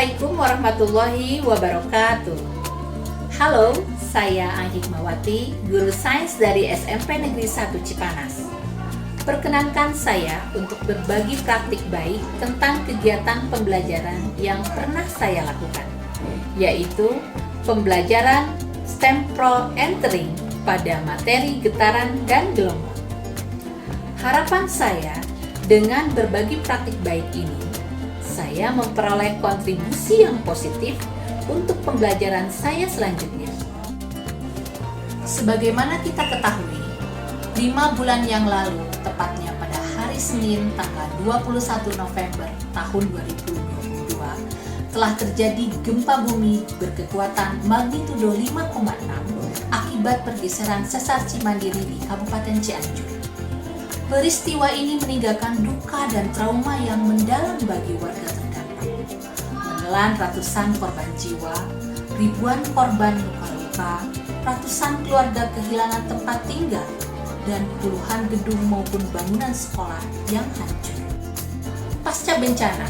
Assalamualaikum warahmatullahi wabarakatuh. Halo, saya Ang Hikmawati, guru sains dari SMP Negeri 1 Cipanas. Perkenankan saya untuk berbagi praktik baik tentang kegiatan pembelajaran yang pernah saya lakukan, yaitu pembelajaran STEM Pro Entering pada materi getaran dan gelombang. Harapan saya dengan berbagi praktik baik ini, saya memperoleh kontribusi yang positif untuk pembelajaran saya selanjutnya. Sebagaimana kita ketahui, 5 bulan yang lalu, tepatnya pada hari Senin tanggal 21 November tahun 2022, telah terjadi gempa bumi berkekuatan magnitudo 5,6 akibat pergeseran sesar Cimandiri di Kabupaten Cianjur. Peristiwa ini meninggalkan duka dan trauma yang mendalam bagi warga terdampak, menelan ratusan korban jiwa, ribuan korban luka-luka, ratusan keluarga kehilangan tempat tinggal, dan puluhan gedung maupun bangunan sekolah yang hancur. Pasca bencana,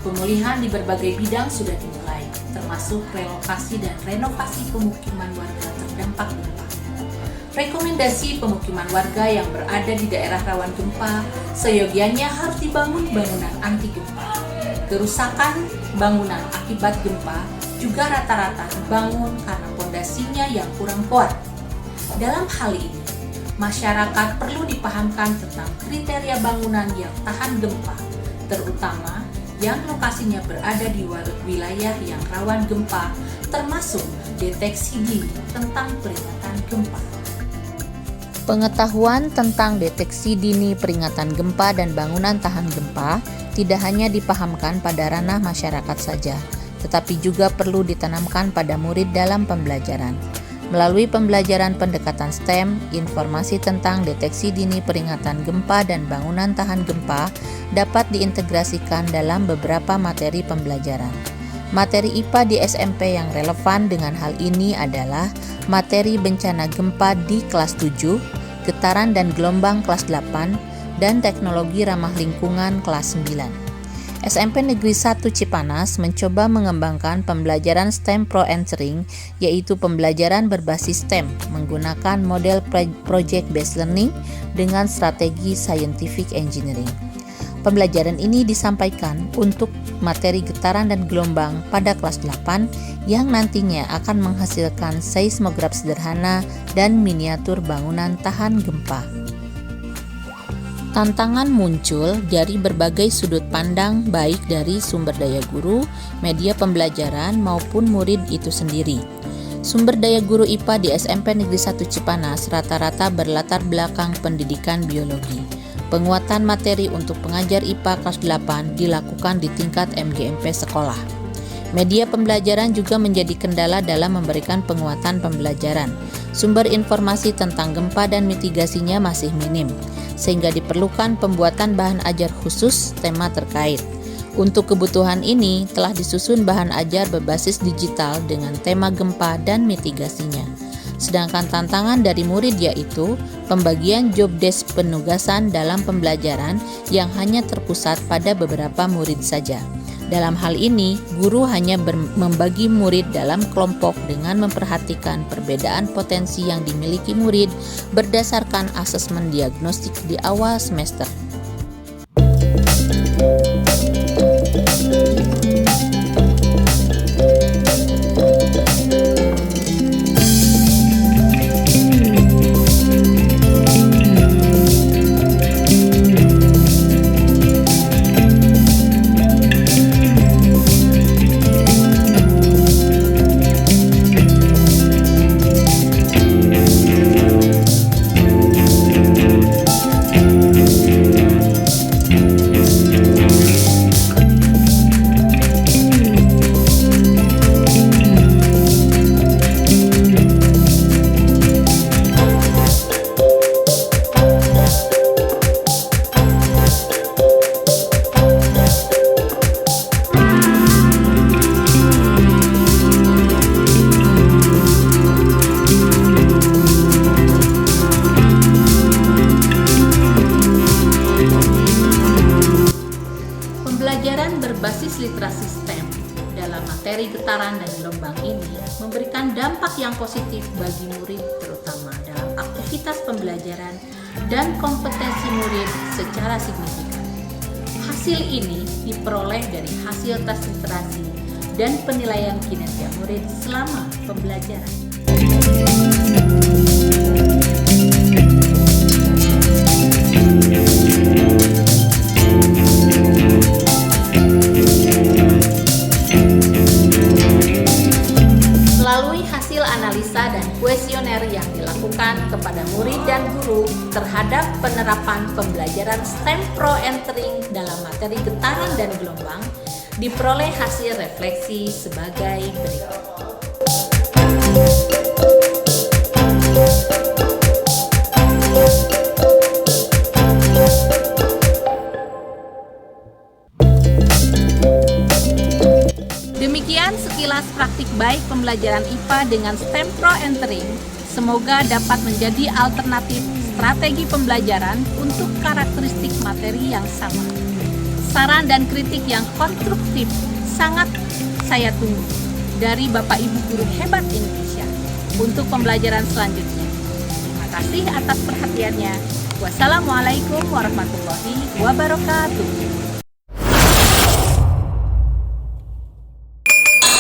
pemulihan di berbagai bidang sudah dimulai, termasuk relokasi dan renovasi pemukiman warga terdampak gempa. Rekomendasi pemukiman warga yang berada di daerah rawan gempa, seyogianya harus dibangun bangunan anti gempa. Kerusakan bangunan akibat gempa juga rata-rata dibangun karena fondasinya yang kurang kuat. Dalam hal ini, masyarakat perlu dipahamkan tentang kriteria bangunan yang tahan gempa, terutama yang lokasinya berada di wilayah yang rawan gempa, termasuk deteksi dini tentang peringatan gempa. Pengetahuan tentang deteksi dini peringatan gempa dan bangunan tahan gempa tidak hanya dipahamkan pada ranah masyarakat saja, tetapi juga perlu ditanamkan pada murid dalam pembelajaran. Melalui pembelajaran pendekatan STEM, informasi tentang deteksi dini peringatan gempa dan bangunan tahan gempa dapat diintegrasikan dalam beberapa materi pembelajaran. Materi IPA di SMP yang relevan dengan hal ini adalah materi bencana gempa di kelas 7, getaran dan gelombang kelas 8, dan teknologi ramah lingkungan kelas 9. SMP Negeri 1 Cipanas mencoba mengembangkan pembelajaran STEM Pro Entering, yaitu pembelajaran berbasis STEM menggunakan model Project Based Learning dengan strategi Scientific Engineering. Pembelajaran ini disampaikan untuk materi getaran dan gelombang pada kelas 8 yang nantinya akan menghasilkan seismograf sederhana dan miniatur bangunan tahan gempa. Tantangan muncul dari berbagai sudut pandang baik dari sumber daya guru, media pembelajaran maupun murid itu sendiri. Sumber daya guru IPA di SMP Negeri 1 Cipanas rata-rata berlatar belakang pendidikan biologi. Penguatan materi untuk pengajar IPA kelas 8 dilakukan di tingkat MGMP sekolah. Media pembelajaran juga menjadi kendala dalam memberikan penguatan pembelajaran. Sumber informasi tentang gempa dan mitigasinya masih minim, sehingga diperlukan pembuatan bahan ajar khusus tema terkait. Untuk kebutuhan ini telah disusun bahan ajar berbasis digital dengan tema gempa dan mitigasinya. Sedangkan tantangan dari murid yaitu pembagian job desk penugasan dalam pembelajaran yang hanya terpusat pada beberapa murid saja. Dalam hal ini, guru hanya membagi murid dalam kelompok dengan memperhatikan perbedaan potensi yang dimiliki murid berdasarkan asesmen diagnostik di awal semester. Pembelajaran berbasis literasi STEM dalam materi getaran dan gelombang ini memberikan dampak yang positif bagi murid, terutama dalam aktivitas pembelajaran dan kompetensi murid secara signifikan. Hasil ini diperoleh dari hasil tes literasi dan penilaian kinerja murid selama pembelajaran. Melalui hasil analisa dan kuesioner yang dilakukan kepada murid dan guru terhadap penerapan pembelajaran STEM Pro Entering dalam materi getaran dan gelombang, diperoleh hasil refleksi sebagai berikut. Demikian sekilas praktik baik pembelajaran IPA dengan STEM Pro Entering. Semoga dapat menjadi alternatif strategi pembelajaran untuk karakteristik materi yang sama. Saran dan kritik yang konstruktif sangat saya tunggu dari Bapak Ibu guru hebat Indonesia untuk pembelajaran selanjutnya. Terima kasih atas perhatiannya. Wassalamualaikum warahmatullahi wabarakatuh.